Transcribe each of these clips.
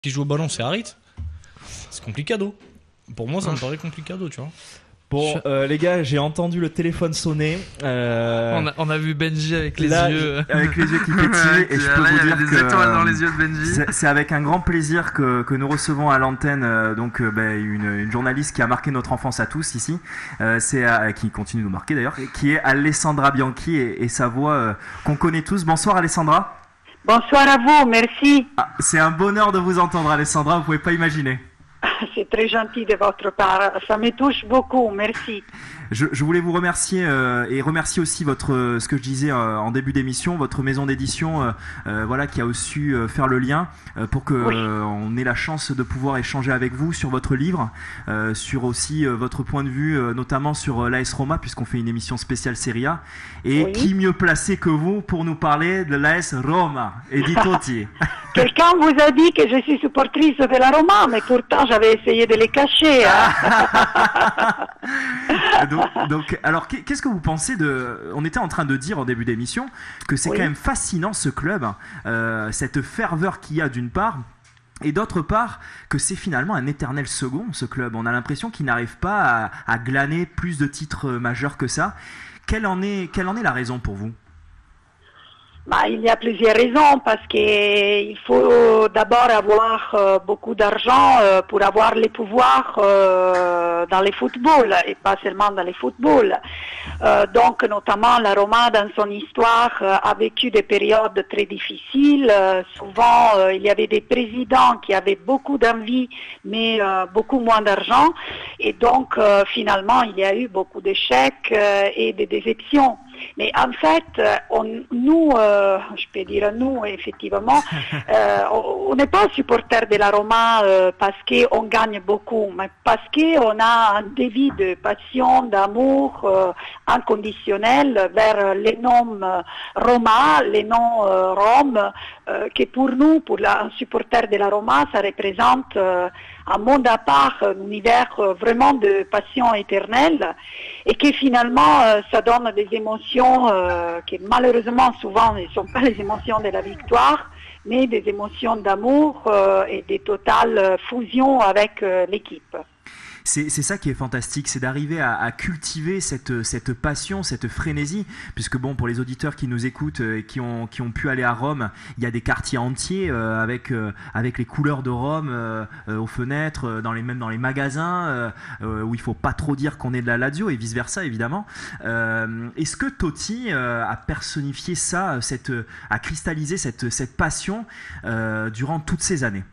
qui joue au ballon, c'est Harit. C'est complicado. Pour moi, ça me paraît complicado, tu vois. Bon, les gars, j'ai entendu le téléphone sonner. On a vu Benji avec les là, yeux. avec les yeux qui pétillent, et je peux vous dire des étoiles dans les yeux de Benji. c'est avec un grand plaisir que nous recevons à l'antenne une journaliste qui a marqué notre enfance à tous ici, qui continue de nous marquer d'ailleurs, qui est Alessandra Bianchi et sa voix qu'on connaît tous. Bonsoir Alessandra. Bonsoir à vous, merci. C'est un bonheur de vous entendre Alessandra, vous pouvez pas imaginer. C'est très gentil de votre part, ça me touche beaucoup, merci. Je voulais vous remercier et remercier aussi ce que je disais en début d'émission, votre maison d'édition, qui a su faire le lien pour que on ait la chance de pouvoir échanger avec vous sur votre livre, sur aussi votre point de vue, notamment sur l'AS Roma, puisqu'on fait une émission spéciale Serie A. Et qui mieux placé que vous pour nous parler de l'AS Roma et di Totti. Quelqu'un vous a dit que je suis supportrice de la Roma, mais pourtant j'avais essayé de les cacher. Donc, alors, qu'est-ce que vous pensez On était en train de dire en début d'émission que c'est quand même fascinant ce club, cette ferveur qu'il y a d'une part, et d'autre part que c'est finalement un éternel second, ce club. On a l'impression qu'il n'arrive pas à glaner plus de titres majeurs que ça. Quelle en est la raison pour vous ? Il y a plusieurs raisons, parce qu'il faut d'abord avoir beaucoup d'argent pour avoir les pouvoirs dans les footballs, et pas seulement dans les footballs. Donc notamment la Roma dans son histoire a vécu des périodes très difficiles. Souvent il y avait des présidents qui avaient beaucoup d'envie mais beaucoup moins d'argent, et donc finalement il y a eu beaucoup d'échecs et de déceptions. Mais en fait, je peux dire nous, effectivement, on n'est pas supporter de la Roma parce qu'on gagne beaucoup, mais parce qu'on a un débit de passion, d'amour inconditionnel vers les noms Roma, les noms Rome, que pour nous, pour un supporter de la Roma, ça représente un monde à part, un univers vraiment de passion éternelle, et que finalement ça donne des émotions qui malheureusement souvent ne sont pas les émotions de la victoire, mais des émotions d'amour et des totales fusions avec l'équipe. C'est ça qui est fantastique, c'est d'arriver à cultiver cette passion, cette frénésie, puisque bon, pour les auditeurs qui nous écoutent et qui ont pu aller à Rome, il y a des quartiers entiers avec les couleurs de Rome aux fenêtres, même dans les magasins, où il faut pas trop dire qu'on est de la Lazio et vice versa évidemment. Est-ce que Totti a personnifié ça, a cristallisé cette passion durant toutes ces années?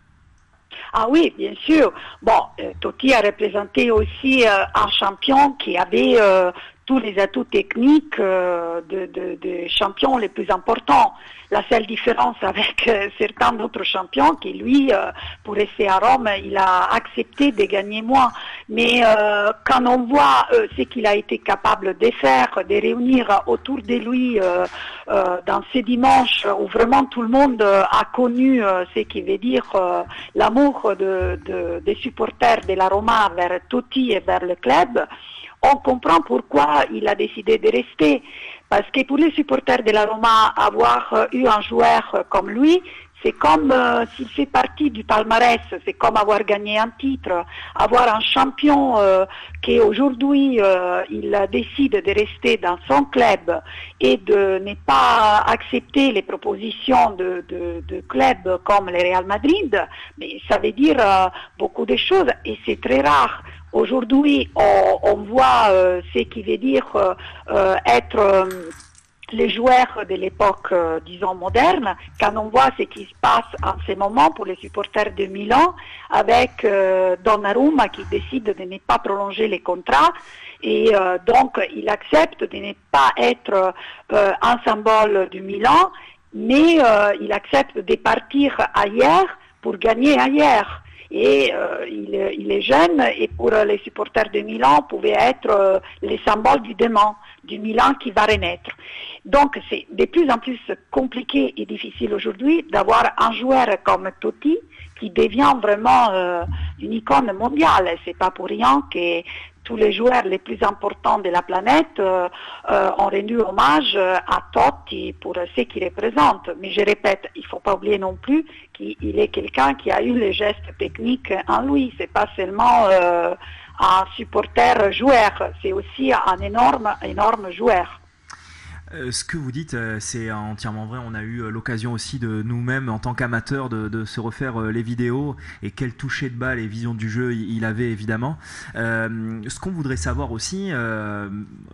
Ah oui, bien sûr. Bon, Totti a représenté aussi un champion qui avait tous les atouts techniques de champions les plus importants. La seule différence avec certains autres champions, qui lui, pour rester à Rome, il a accepté de gagner moins. Mais quand on voit ce qu'il a été capable de faire, de réunir autour de lui dans ces dimanches où vraiment tout le monde a connu ce qui veut dire l'amour des supporters de la Roma vers Totti et vers le club, on comprend pourquoi il a décidé de rester. Parce que pour les supporters de la Roma, avoir eu un joueur comme lui, c'est comme s'il fait partie du palmarès, c'est comme avoir gagné un titre, avoir un champion qui aujourd'hui il décide de rester dans son club et de ne pas accepter les propositions de clubs comme le Real Madrid, mais ça veut dire beaucoup de choses et c'est très rare. Aujourd'hui, on voit ce qui veut dire être les joueurs de l'époque, disons, moderne, quand on voit ce qui se passe en ce moment pour les supporters de Milan, avec Donnarumma qui décide de ne pas prolonger les contrats, et donc il accepte de ne pas être un symbole du Milan, mais il accepte de partir ailleurs pour gagner ailleurs. Et il est jeune et pour les supporters de Milan pouvait être les symboles du démon, du Milan qui va renaître. Donc c'est de plus en plus compliqué et difficile aujourd'hui d'avoir un joueur comme Totti qui devient vraiment une icône mondiale. C'est pas pour rien que tous les joueurs les plus importants de la planète ont rendu hommage à Totti pour ce qu'il représente. Mais je répète, il ne faut pas oublier non plus qu'il est quelqu'un qui a eu les gestes techniques en lui. C'est pas seulement un supporter joueur, c'est aussi un énorme joueur. Ce que vous dites, c'est entièrement vrai. On a eu l'occasion aussi de nous-mêmes, en tant qu'amateurs, de se refaire les vidéos et quel toucher de balle et vision du jeu il avait évidemment. Ce qu'on voudrait savoir aussi,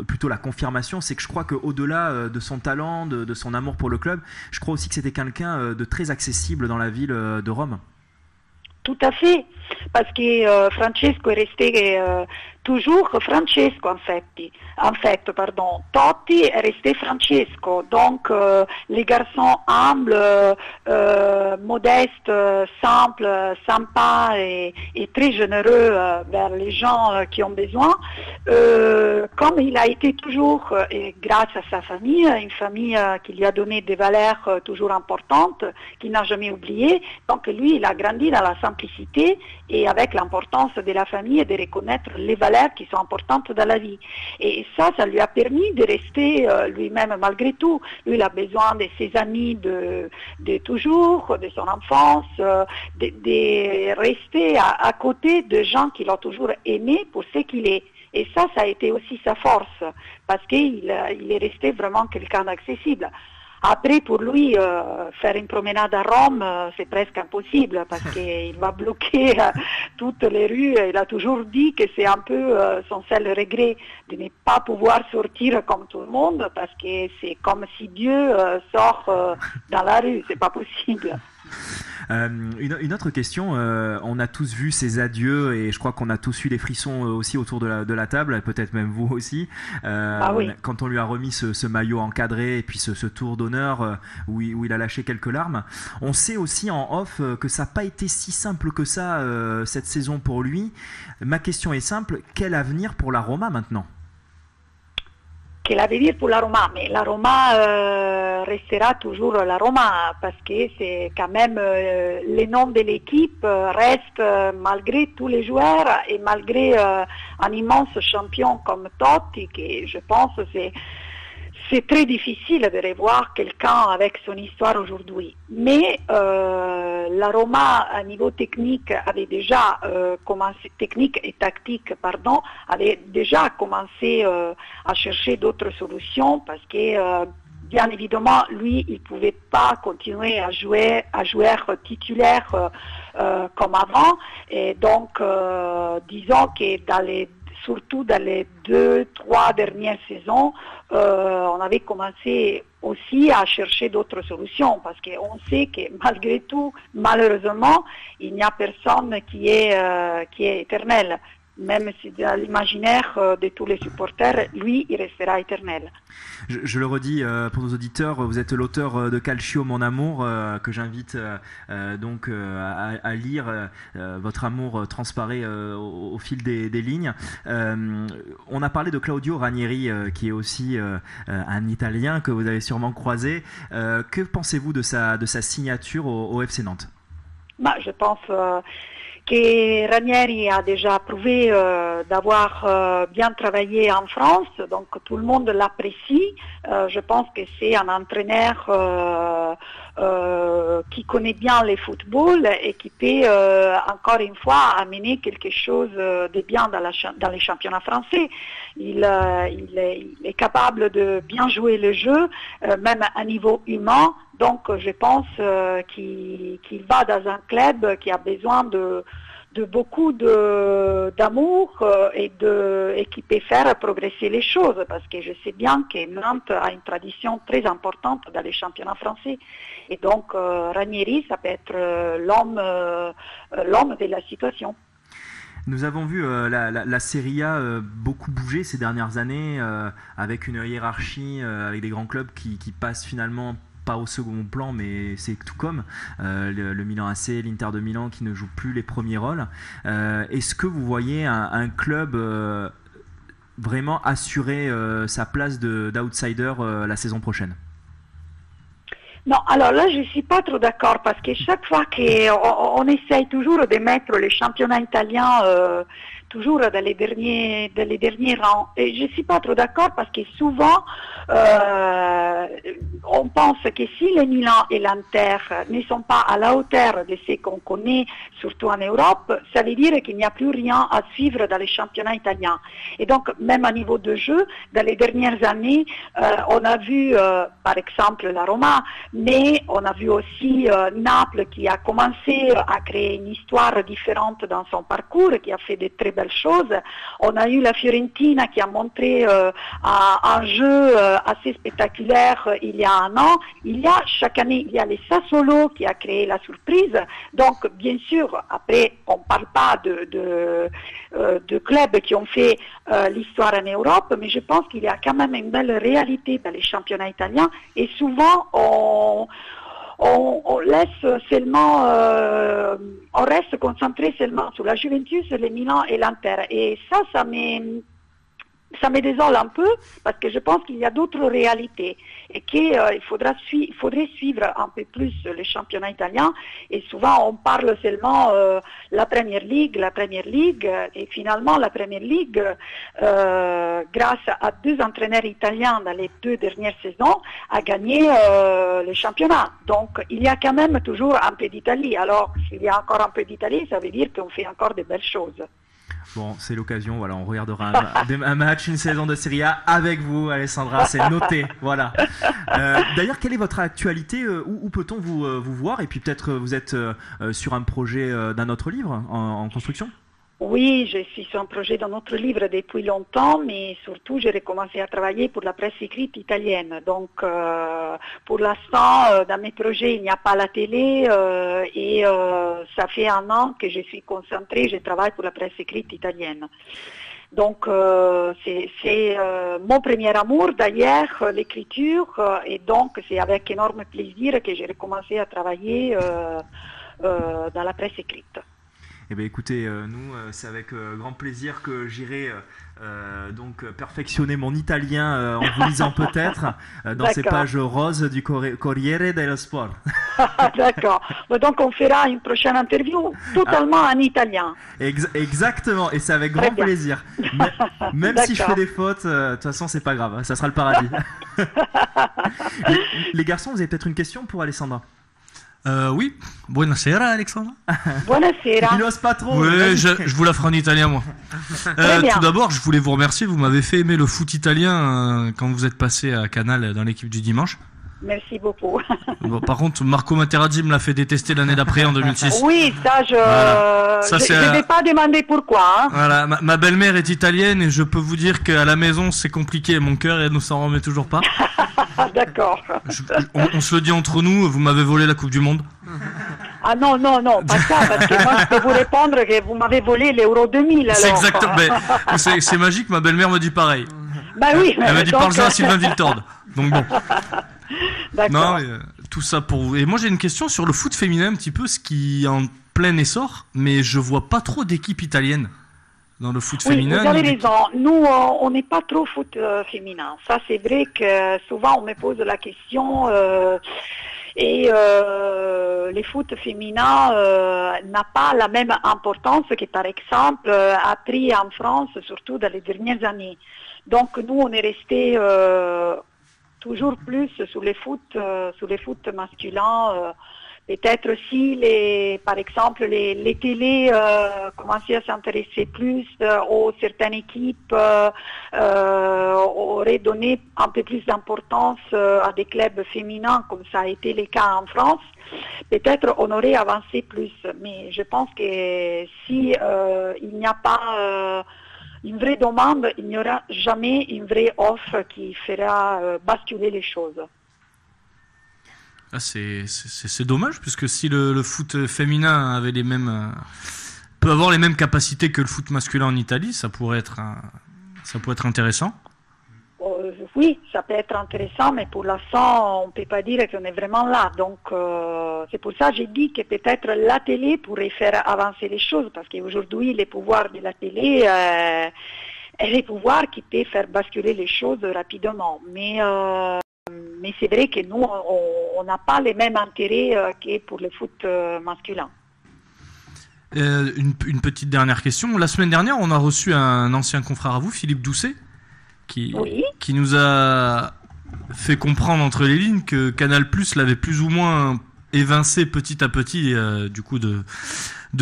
plutôt la confirmation, c'est que je crois qu'au-delà de son talent, de son amour pour le club, je crois aussi que c'était quelqu'un de très accessible dans la ville de Rome. Tout à fait, parce que Francesco est resté toujours Francesco en fait, Totti est resté Francesco, donc les garçons humbles, modestes, simples, sympas et très généreux vers les gens qui ont besoin, comme il a été toujours, et grâce à sa famille, une famille qui lui a donné des valeurs toujours importantes, qu'il n'a jamais oubliées, donc lui il a grandi dans la simplicité et avec l'importance de la famille et de reconnaître les valeurs qui sont importantes dans la vie. Et ça lui a permis de rester lui-même malgré tout. Lui, il a besoin de ses amis de toujours, de son enfance, de rester à côté de gens qu'il a toujours aimé pour ce qu'il est. Et ça a été aussi sa force, parce qu'il est resté vraiment quelqu'un d'accessible. Après, pour lui, faire une promenade à Rome, c'est presque impossible parce qu'il va bloquer toutes les rues. Il a toujours dit que c'est un peu son seul regret de ne pas pouvoir sortir comme tout le monde parce que c'est comme si Dieu sort dans la rue. C'est pas possible. Une autre question, on a tous vu ces adieux et je crois qu'on a tous eu les frissons aussi autour de la table, peut-être même vous aussi, oui. Quand on lui a remis ce maillot encadré et puis ce tour d'honneur où il a lâché quelques larmes. On sait aussi en off que ça n'a pas été si simple que ça cette saison pour lui. Ma question est simple, quel avenir pour la Roma maintenant ? Quel avenir pour la Roma? Mais la Roma restera toujours la Roma parce que c'est quand même le nom de l'équipe reste malgré tous les joueurs et malgré un immense champion comme Totti, qui je pense c'est très difficile de revoir quelqu'un avec son histoire aujourd'hui. Mais la Roma, à niveau technique, avait déjà commencé, technique et tactique, pardon, avait déjà commencé à chercher d'autres solutions parce que bien évidemment, lui, il ne pouvait pas continuer à jouer titulaire comme avant. Et donc, disons que surtout dans les 2-3 dernières saisons, on avait commencé aussi à chercher d'autres solutions parce qu'on sait que malgré tout, malheureusement, il n'y a personne qui est éternel. Même si dans l'imaginaire de tous les supporters, lui, il restera éternel. Je le redis pour nos auditeurs, vous êtes l'auteur de Calcio, mon amour, que j'invite donc à lire. Votre amour transparaît au fil des lignes. On a parlé de Claudio Ranieri, qui est aussi un Italien que vous avez sûrement croisé. Que pensez-vous de sa signature au FC Nantes ? Je pense que Ranieri a déjà prouvé d'avoir bien travaillé en France, donc tout le monde l'apprécie. Je pense que c'est un entraîneur qui connaît bien le football et qui peut encore une fois amener quelque chose de bien dans les championnats français. Il est capable de bien jouer le jeu, même à niveau humain. Donc je pense qu'il va dans un club qui a besoin de beaucoup d'amour et qui peut faire progresser les choses, parce que je sais bien que Nantes a une tradition très importante dans les championnats français. Et donc Ranieri, ça peut être l'homme de la situation. Nous avons vu la Serie A beaucoup bouger ces dernières années, avec une hiérarchie, avec des grands clubs qui passent finalement pas au second plan, mais c'est tout comme le Milan AC, l'Inter de Milan qui ne joue plus les premiers rôles. Est-ce que vous voyez un club vraiment assurer sa place d'outsider la saison prochaine ? Non, alors là, je ne suis pas trop d'accord parce que chaque fois qu'on essaye toujours de mettre les championnats italiens toujours dans les derniers rangs. Et je ne suis pas trop d'accord parce que souvent, on pense que si le Milan et l'Inter ne sont pas à la hauteur de ce qu'on connaît, surtout en Europe, ça veut dire qu'il n'y a plus rien à suivre dans les championnats italiens. Et donc, même à niveau de jeu, dans les dernières années, on a vu, par exemple, la Roma, mais on a vu aussi Naples qui a commencé à créer une histoire différente dans son parcours, qui a fait de très belles choses. On a eu la Fiorentina qui a montré un jeu assez spectaculaire il y a un an. Chaque année, il y a les Sassuolo qui a créé la surprise. Donc, bien sûr, après, on ne parle pas de clubs qui ont fait l'histoire en Europe, mais je pense qu'il y a quand même une belle réalité dans les championnats italiens. Et souvent, on laisse seulement, on reste concentré seulement sur la Juventus, le Milan et l'Inter. Et ça me désole un peu parce que je pense qu'il y a d'autres réalités et qu'il faudrait suivre un peu plus les championnats italiens. Et souvent on parle seulement la Premier League et finalement la Premier League, grâce à 2 entraîneurs italiens dans les 2 dernières saisons, a gagné les championnats. Donc il y a quand même toujours un peu d'Italie. Alors s'il y a encore un peu d'Italie, ça veut dire qu'on fait encore de belles choses. Bon, c'est l'occasion, voilà, on regardera un match, une saison de Serie A avec vous, Alessandra, c'est noté, voilà. D'ailleurs, quelle est votre actualité, où peut-on vous voir? Et puis peut-être vous êtes sur un projet d'un autre livre en construction? Oui, je suis sur un projet d'un autre livre depuis longtemps, mais surtout j'ai recommencé à travailler pour la presse écrite italienne. Donc pour l'instant, dans mes projets, il n'y a pas la télé et ça fait un an que je suis concentrée, je travaille pour la presse écrite italienne. Donc c'est mon premier amour d'ailleurs, l'écriture, et donc c'est avec énorme plaisir que j'ai recommencé à travailler dans la presse écrite. Eh bien, écoutez, nous, c'est avec grand plaisir que j'irai donc perfectionner mon italien en vous lisant peut-être dans ces pages roses du Corriere dello Sport. D'accord. Donc, on fera une prochaine interview totalement en italien. Exactement, et c'est avec grand plaisir. Même si je fais des fautes, de toute façon, c'est pas grave, ça sera le paradis. les garçons, vous avez peut-être une question pour Alessandra? Oui, buonasera Alexandra. Buonasera. Il n'ose pas trop. Oui, je vous la ferai en italien moi. Tout d'abord, je voulais vous remercier, vous m'avez fait aimer le foot italien quand vous êtes passé à Canal dans l'équipe du dimanche. Merci beaucoup. Bon, par contre, Marco Materazzi me l'a fait détester l'année d'après, en 2006. Oui, ça, je ne vais pas demander pourquoi. Hein. Voilà, ma belle-mère est italienne et je peux vous dire qu'à la maison, c'est compliqué. Mon cœur, elle ne s'en remet toujours pas. D'accord. On se le dit entre nous, vous m'avez volé la Coupe du Monde. Ah non, pas ça, parce que moi, je peux vous répondre que vous m'avez volé l'Euro 2000. Alors. C'est exactement. C'est magique, ma belle-mère me dit pareil. Bah oui. Elle m'a dit parle-en à Sylvain Viltord. Donc bon. D'accord. Non, tout ça pour vous. Et moi j'ai une question sur le foot féminin un petit peu, ce qui est en plein essor, mais je vois pas trop d'équipes italiennes dans le foot féminin. Vous avez raison. Nous, on n'est pas trop foot féminin. Ça, c'est vrai que souvent on me pose la question. Et les foot féminins n'a pas la même importance que par exemple a pris en France, surtout dans les dernières années. Donc nous, on est resté toujours plus sur les foot masculins. Peut-être si par exemple les télés commençaient à s'intéresser plus aux certaines équipes, auraient donné un peu plus d'importance à des clubs féminins comme ça a été le cas en France, peut-être on aurait avancé plus. Mais je pense que si il n'y a pas une vraie demande, il n'y aura jamais une vraie offre qui fera basculer les choses. Ah, c'est dommage, puisque si le foot féminin avait peut avoir les mêmes capacités que le foot masculin en Italie, ça pourrait être intéressant. Oui, ça peut être intéressant, mais pour l'instant, on ne peut pas dire qu'on est vraiment là. Donc, c'est pour ça que j'ai dit que peut-être la télé pourrait faire avancer les choses, parce qu'aujourd'hui, les pouvoirs de la télé est les pouvoirs qui peuvent faire basculer les choses rapidement. Mais c'est vrai que nous, on n'a pas les mêmes intérêts que pour le foot masculin. Une petite dernière question. La semaine dernière, on a reçu un ancien confrère à vous, Philippe Doucet, qui nous a fait comprendre entre les lignes que Canal+ l'avait plus ou moins évincé petit à petit du coup de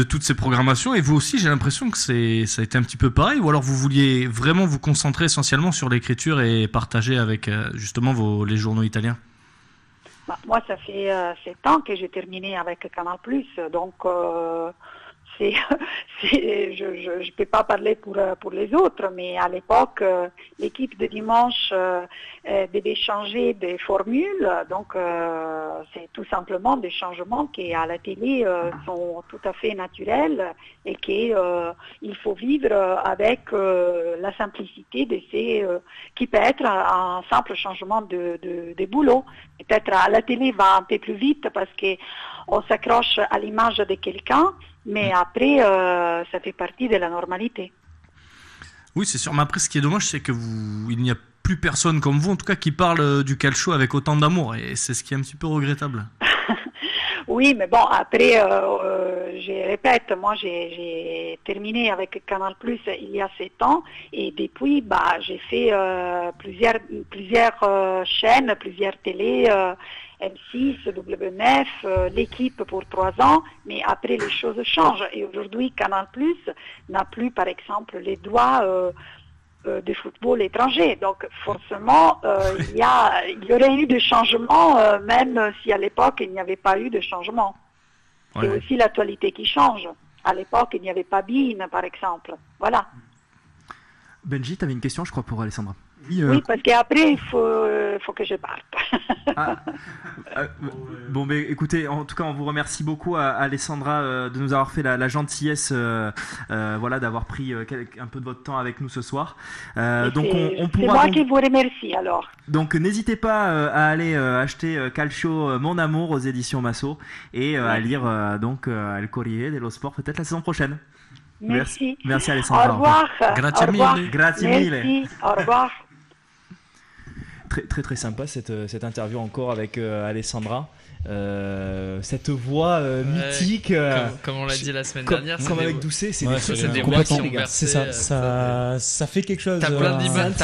toutes ces programmations. Et vous aussi, j'ai l'impression que ça a été un petit peu pareil, ou alors vous vouliez vraiment vous concentrer essentiellement sur l'écriture et partager avec justement les journaux italiens. Moi, ça fait 7 ans que j'ai terminé avec Canal+, donc je ne peux pas parler pour les autres, mais à l'époque, l'équipe de dimanche devait changer de formule, donc c'est tout simplement des changements qui à la télé sont tout à fait naturels et qu'il faut vivre avec la simplicité de ces qui peut être un simple changement de boulot. Peut-être à la télé va un peu plus vite parce qu'on s'accroche à l'image de quelqu'un, mais après, ça fait partie de la normalité. Oui, c'est sûr. Mais après, ce qui est dommage, c'est que il n'y a plus personne comme vous, en tout cas, qui parle du calcio avec autant d'amour. Et c'est ce qui est un petit peu regrettable. Oui, mais bon, après, je répète, moi, j'ai terminé avec Canal+ il y a 7 ans. Et depuis, j'ai fait plusieurs chaînes, plusieurs télés, M6, W9, l'équipe pour 3 ans, mais après les choses changent. Et aujourd'hui, Canal+ n'a plus, par exemple, les droits de football étranger. Donc forcément, il y aurait eu des changements, même si à l'époque, il n'y avait pas eu de changement. Ouais. C'est aussi l'actualité qui change. À l'époque, il n'y avait pas BeIN, par exemple. Voilà. Benji, tu avais une question, je crois, pour Alessandra. Oui, parce qu'après, il faut que je parte. Bon, mais écoutez, en tout cas, on vous remercie beaucoup, Alessandra, de nous avoir fait la gentillesse d'avoir pris un peu de votre temps avec nous ce soir. Donc c'est moi qui vous remercie, alors. Donc, n'hésitez pas à aller acheter Calcio Mon Amour aux éditions Masso et à lire El Corriere dello Sport peut-être la saison prochaine. Merci. Merci Alessandra. Au revoir. Grazie mille. Grazie mille. Merci. Au revoir. Très très très sympa cette interview encore avec Alessandra. Cette voix mythique, comme on l'a dit la semaine dernière, comme avec Doucet, c'est des voix qui ont bercé. C'est ça fait quelque chose. T'as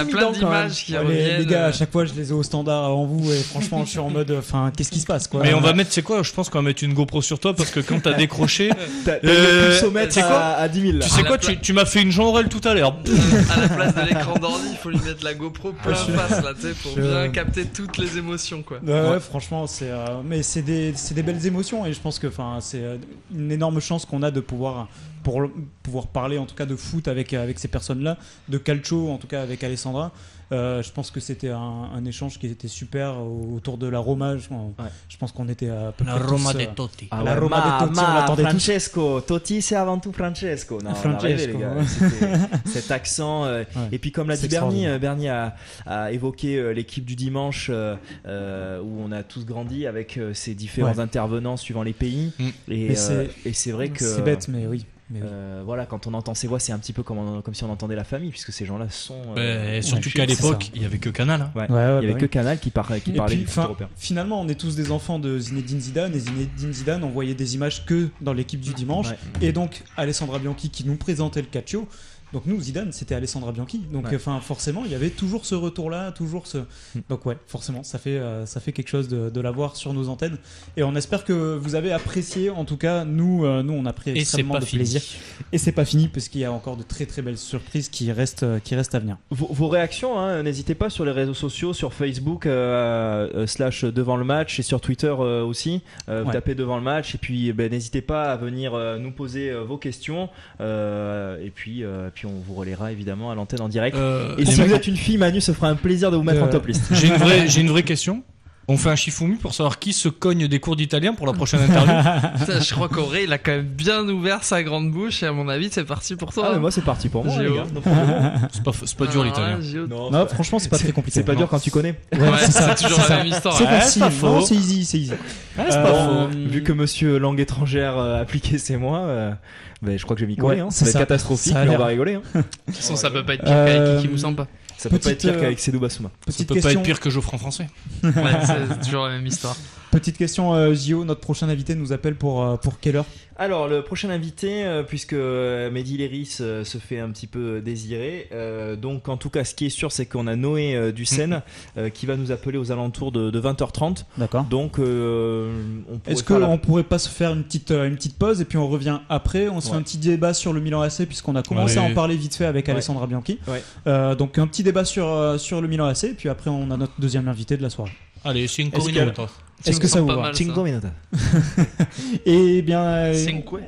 plein d'images qui reviennent. Les gars, à chaque fois, je les ai au standard avant vous et franchement, je suis en mode, qu'est-ce qui se passe, quoi. Mais on va mettre, c'est quoi ? Je pense qu'on va mettre une GoPro sur toi parce que quand t'as décroché, t'as le pulsomètre à 10 000. Tu sais quoi ? Tu m'as fait une jambrelle tout à l'heure. À la place de l'écran d'ordi, il faut lui mettre la GoPro plein face là, tu sais, pour bien capter toutes les émotions, quoi. Ouais, franchement, mais c'est des belles émotions et je pense que c'est une énorme chance qu'on a de pouvoir parler en tout cas de foot avec ces personnes-là, de calcio en tout cas avec Alessandra. Je pense que c'était un échange qui était super autour de la Roma. Je pense qu'on était à peu près Roma tous, de Totti. La Roma de Totti, on l'attendait tous. Francesco, Totti c'est avant tout Francesco. Non, on a rêvé, les gars. Cet accent. Et puis comme l'a dit Bernie a évoqué l'équipe du dimanche où on a tous grandi avec ces différents intervenants suivant les pays. Et c'est vrai que c'est bête, mais oui. Voilà, quand on entend ces voix, c'est un petit peu comme si on entendait la famille, puisque ces gens-là sont. Et surtout qu'à l'époque, il n'y avait que Canal. Il n'y avait que Canal qui parlait du foot européen. Finalement, on est tous des enfants de Zinedine Zidane, et Zinedine Zidane, on voyait des images que dans l'équipe du dimanche, et donc Alessandra Bianchi qui nous présentait le calcio. Donc nous, Zidane, c'était Alessandra Bianchi. Donc forcément, il y avait toujours ce retour-là, Donc forcément, ça fait quelque chose de l'avoir sur nos antennes. Et on espère que vous avez apprécié. En tout cas, nous on a pris extrêmement de plaisir. Et c'est pas fini, parce qu'il y a encore de très très belles surprises qui restent à venir. Vos réactions, n'hésitez pas sur les réseaux sociaux, sur Facebook / devant le match et sur Twitter aussi. Vous tapez devant le match et puis n'hésitez pas à venir nous poser vos questions. Et puis on vous relaiera évidemment à l'antenne en direct. Et si vous êtes une fille, Manu se fera un plaisir de vous mettre en top list. J'ai une vraie question. On fait un Shifumi pour savoir qui se cogne des cours d'italien pour la prochaine interview. Putain, je crois qu'Auré, il a quand même bien ouvert sa grande bouche et à mon avis, c'est parti pour toi. Ah, mais moi, c'est parti pour moi, les gars. C'est pas dur l'italien. Non, franchement, c'est pas très compliqué. C'est pas dur quand tu connais. Ouais, c'est toujours la même histoire. C'est facile. Non, c'est easy. C'est pas faux. Vu que monsieur langue étrangère appliqué, c'est moi. Je crois que je vais m'y coller. Ça va être catastrophique, mais on va rigoler. De toute façon, ça peut pas être pire qu'avec Kiki Moussampa. Ça peut pas être pire qu'avec Seydou Bassouma. Ça peut pas être pire que Geoffroy Français. Ouais, c'est toujours la même histoire. Petite question, Gio, notre prochain invité nous appelle pour quelle heure ? Alors, le prochain invité, puisque Mehdi Léris se fait un petit peu désirer, donc en tout cas, ce qui est sûr, c'est qu'on a Noé Ducène qui va nous appeler aux alentours de 20h30. D'accord. Donc, est-ce qu'on pourrait pas se faire une petite pause et puis on revient après, on se fait un petit débat sur le Milan AC puisqu'on a commencé à en parler vite fait avec Alessandra Bianchi. Ouais. Donc un petit débat sur le Milan AC et puis après on a notre deuxième invité de la soirée. Allez, 5 minutes. Est-ce que ça vous va? 5 minutes. Et bien,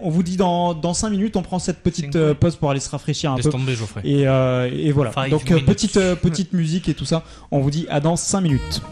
on vous dit dans 5 minutes, on prend cette petite pause pour aller se rafraîchir un peu. Laisse tomber, Geoffrey. Et voilà. Donc petite musique et tout ça. On vous dit à dans 5 minutes.